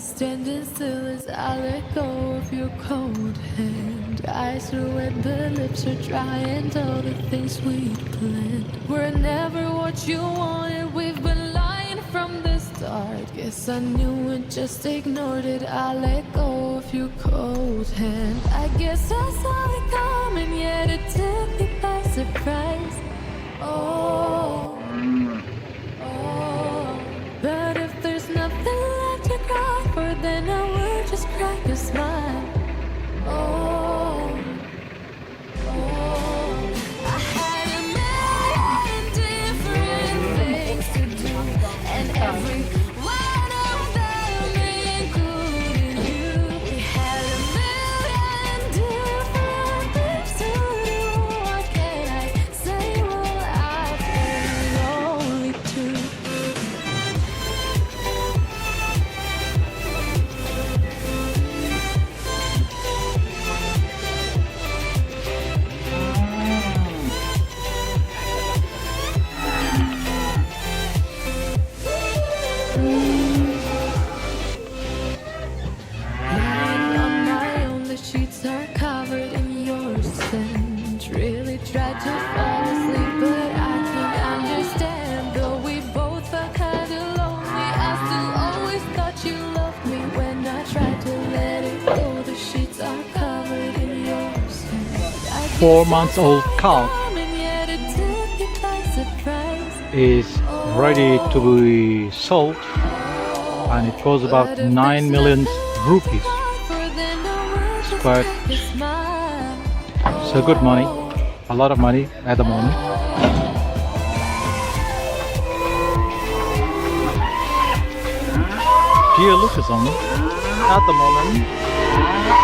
Standing still as I let go of your cold hand. Eyes are wet, the lips are dry, and all the things we'd planned were never what you wanted. We've been lying from the start. Guess I knew it, just ignored it. I let go of your cold hand. I guess I saw it coming, yet it took me by surprise. Oh, oh. But if there's nothing left to cry for, then I will just crack a smile. Oh, oh. I had a million different things to do, and every one of them included you. We had a million different things to do. What can I say? Well, I've been only two. Lying on my own, the sheets are covered in your scent. Really tried to fall asleep, but I can't understand. Though we both felt kinda lonely, I still always thought you loved me. When I tried to let it go, the sheets are covered in your scent. 4-month-old cow And yet it took me by surprise. is ready to be sold, and it costs about 9 million rupees. It's quite so good money, a lot of money at the moment. Dear Lucasson, at the moment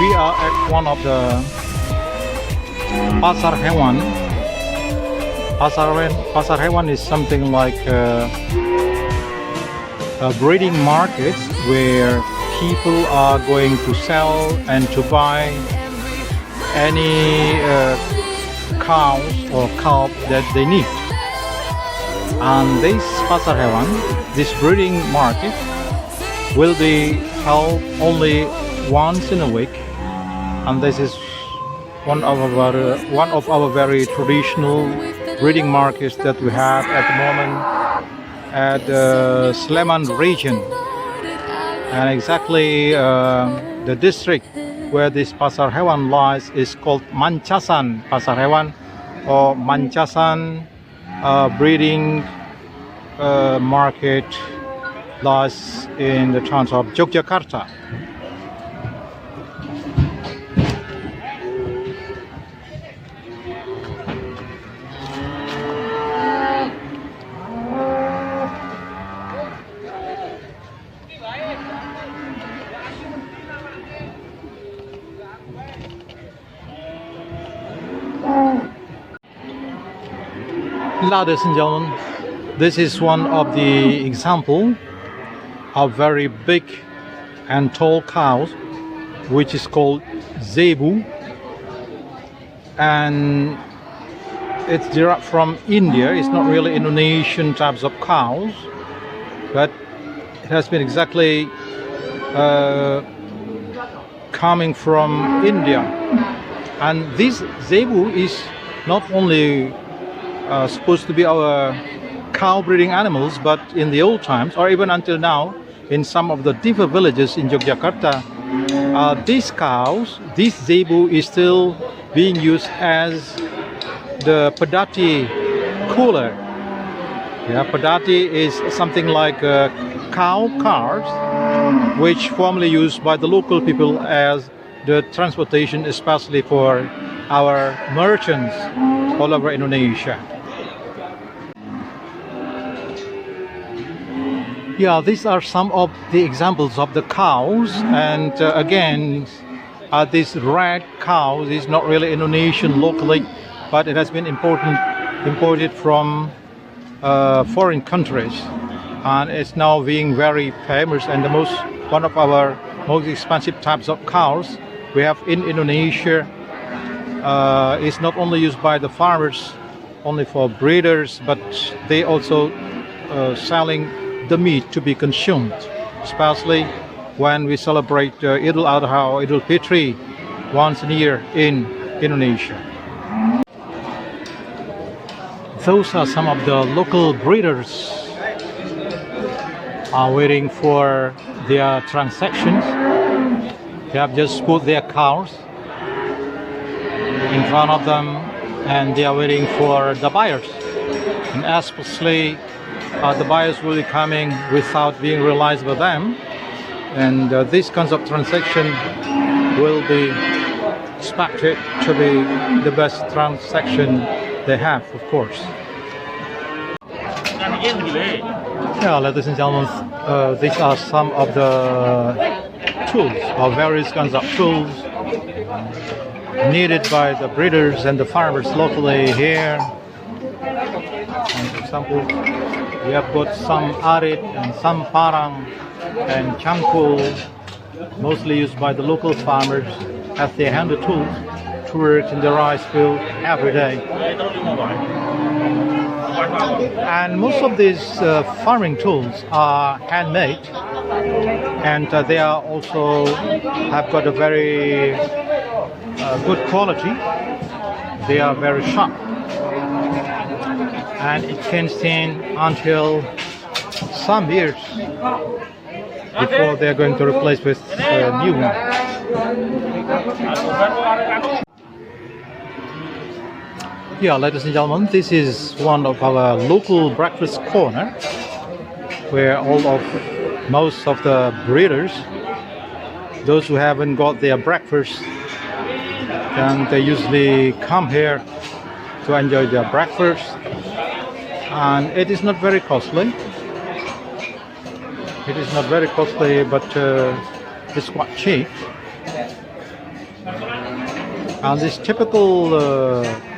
we are at one of the Pasar Hewan. Pasar Hewan is something like a breeding market where people are going to sell and to buy any cows or calf that they need. And this Pasar Hewan, this breeding market, will be held only once in a week, and this is one of our very traditional breeding markets that we have at the moment at the Sleman region. And exactly the district where this Pasar Hewan lies is called Manchasan Pasar Hewan, or Manchasan breeding market lies in the town of Yogyakarta. Ladies and gentlemen, this is one of the example of very big and tall cows, which is called zebu, and it's derived from India. It's not really Indonesian types of cows, but it has been exactly coming from India. And this zebu is not only supposed to be our cow breeding animals, but in the old times, or even until now, in some of the deeper villages in Yogyakarta, these cows, this zebu, is still being used as the pedati cooler. Yeah, pedati is something like cow carts, which formerly used by the local people as the transportation, especially for our merchants all over Indonesia. Yeah, these are some of the examples of the cows, and again, this red cow is not really Indonesian locally, but it has been imported from foreign countries, and it's now being very famous, and one of our most expensive types of cows we have in Indonesia. Is not only used by the farmers, only for breeders, but they also selling the meat to be consumed, especially when we celebrate Idul Adha or Idul Fitri once a year in Indonesia. Those are some of the local breeders are waiting for their transactions. They have just put their cows in front of them and they are waiting for the buyers. And especially the buyers will be coming without being realized by them. And these kinds of transaction will be expected to be the best transaction they have, of course. Yeah, ladies and gentlemen, these are some of the tools, or various kinds of tools needed by the breeders and the farmers locally here. And for example, we have got some arit and some parang and changkul, mostly used by the local farmers as they hand the tools to work in the rice field every day. And most of these farming tools are handmade, and they are also have got a very good quality. They are very sharp, and it can stand until some years before they are going to replace with a new one. Yeah, ladies and gentlemen, this is one of our local breakfast corner where most of the breeders, those who haven't got their breakfast, and they usually come here to enjoy their breakfast, and it is not very costly. It is not very costly, but it's quite cheap. And this typical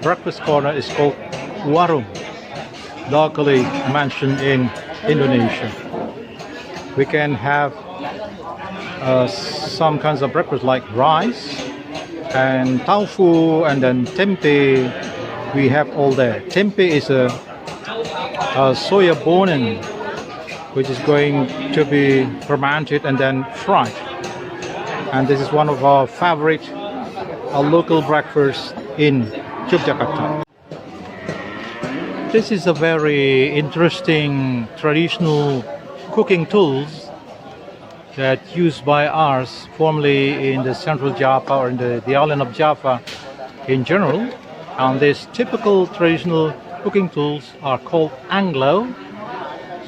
breakfast corner is called warung, locally mentioned in Indonesia. We can have some kinds of breakfast like rice and tofu and then tempeh. We have all there. Tempeh is a soya bonen which is going to be fermented and then fried. And this is one of our favorite local breakfasts in Yogyakarta. This is a very interesting traditional cooking tools that used by us formerly in the central Java or in the island of Java in general. And these typical traditional cooking tools are called anglo.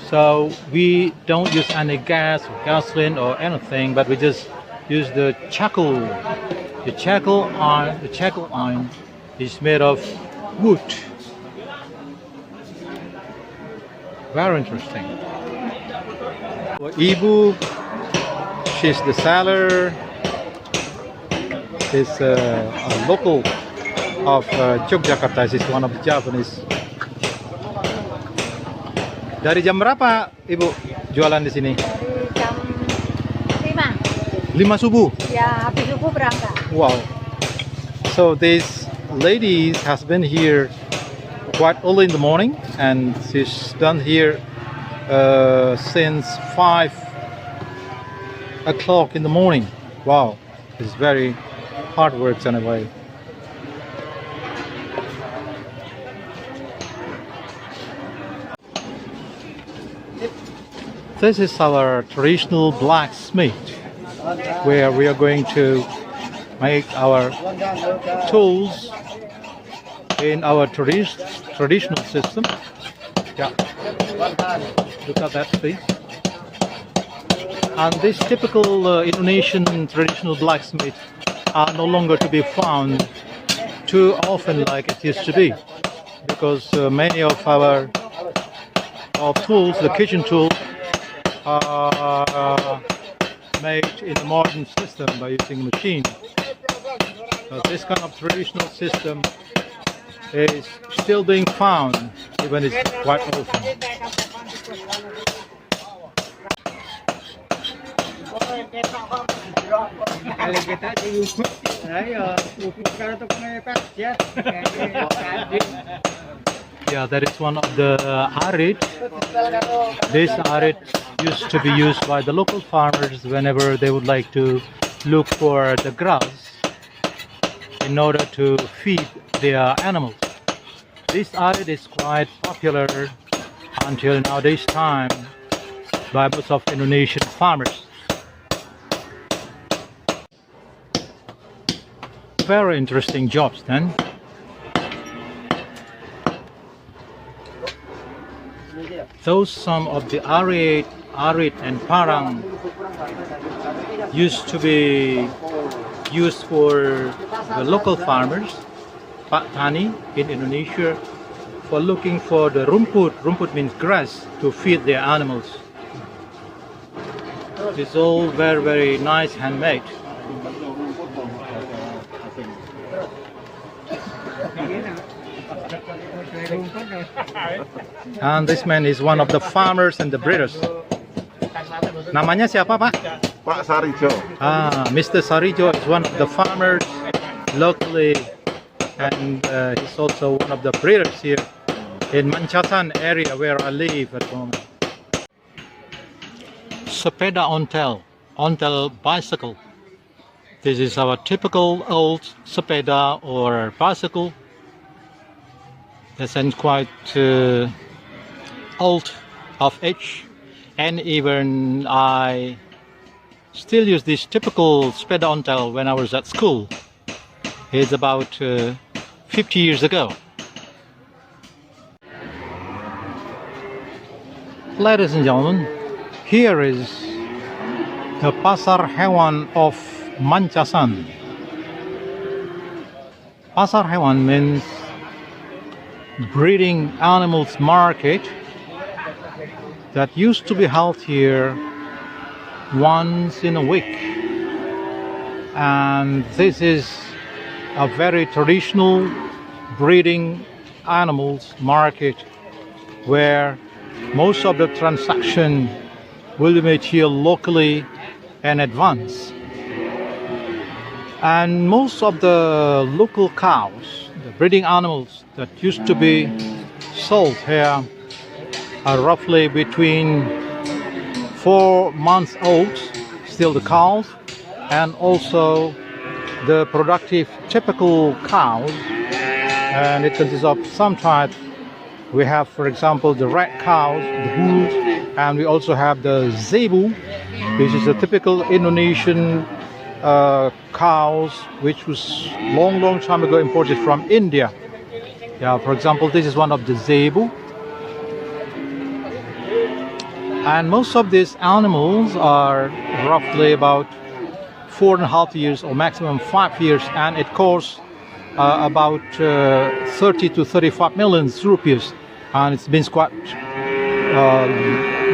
So we don't use any gas or gasoline or anything, but we just use the charcoal. The charcoal iron is made of wood. Very interesting. Ibu, she's the seller. Is a local of Yogyakarta. She's one of the Japanese. Dari jam berapa Ibu jualan di sini? Dari jam 5. 5 subuh? Ya, habis subuh berangkat. Wow. So this lady has been here quite early in the morning, and she's done here since 5 o'clock in the morning. Wow, it's very hard work anyway. This is our traditional blacksmith, where we are going to make our tools in our traditional system. Yeah, look at that, please. And this typical Indonesian traditional blacksmith are no longer to be found too often like it used to be, because many of our tools, the kitchen tools, are made in a modern system by using machines. So this kind of traditional system is still being found, even it's quite often. Yeah, that is one of the arit. This arit used to be used by the local farmers whenever they would like to look for the grass in order to feed their animals. This arid is quite popular until nowadays time by most of Indonesian farmers. Very interesting jobs then. Those some of the arid and parang used to be used for the local farmers, Tani in Indonesia, for looking for the rumput. Rumput means grass to feed their animals. It's all very, very nice handmade. And this man is one of the farmers and the breeders. Namanya siapa, Pak? Pak Sarijo. Mr. Sarijo is one of the farmers locally, and he's also one of the breeders here in Manchatan area where I live at the moment. Sepeda ontel bicycle. This is our typical old sepeda or bicycle. That's quite old of age, and even I still use this typical sepeda ontel when I was at school. It's about 50 years ago. Ladies and gentlemen, here is the Pasar Hewan of Manchasan. Pasar Hewan means breeding animals market that used to be held here once in a week, and this is a very traditional breeding animals market where most of the transaction will be made here locally in advance, and most of the local cows, the breeding animals that used to be sold here are roughly between 4 months old, still the cows, and also the productive typical cows, and it consists of some types. We have, for example, the red cows, the bulls, and we also have the zebu, which is a typical Indonesian cows, which was long time ago imported from India. Yeah, for example, this is one of the zebu. And most of these animals are roughly about 4.5 years or maximum 5 years, and it costs about 30 to 35 million rupees, and it's been quite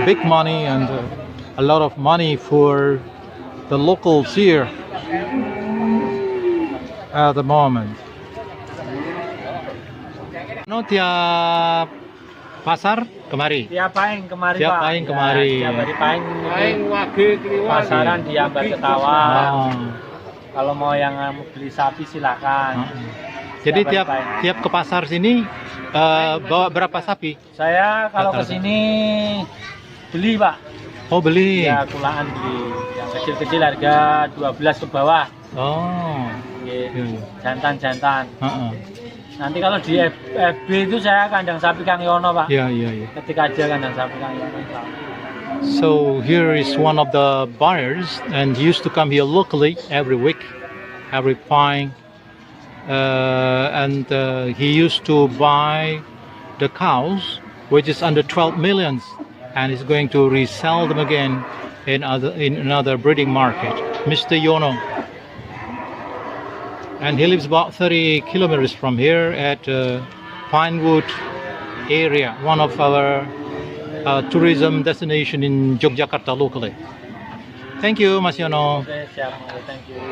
big money and a lot of money for the locals here at the moment. No, tiap pasar kemari. Tiap paing kemari, Tiap Pak. paing kemari. Ya, tiap hari paing wage pasaran di Ambar Ketawa. Kalau mau yang beli sapi silakan. Jadi tiap ke pasar sini bawa berapa sapi? Saya kalau ke sini beli, Pak. Oh, beli. Ya, kulaan beli. Yang kecil-kecil harga 12 ke bawah. Oh. Jantan-jantan. Nanti kalau di FB itu saya kandang sapi Kang Yono, Pak. Iya. Ketik aja kandang sapi Kang Yono. So here is one of the buyers, and he used to come here locally every week, every pine, and he used to buy the cows, which is under 12 millions, and he's going to resell them again in another breeding market. Mr. Yono. And he lives about 30 kilometers from here at Pinewood area, one of our tourism destination in Yogyakarta locally. Thank you, Mas Yono. Oke, siap. Thank you.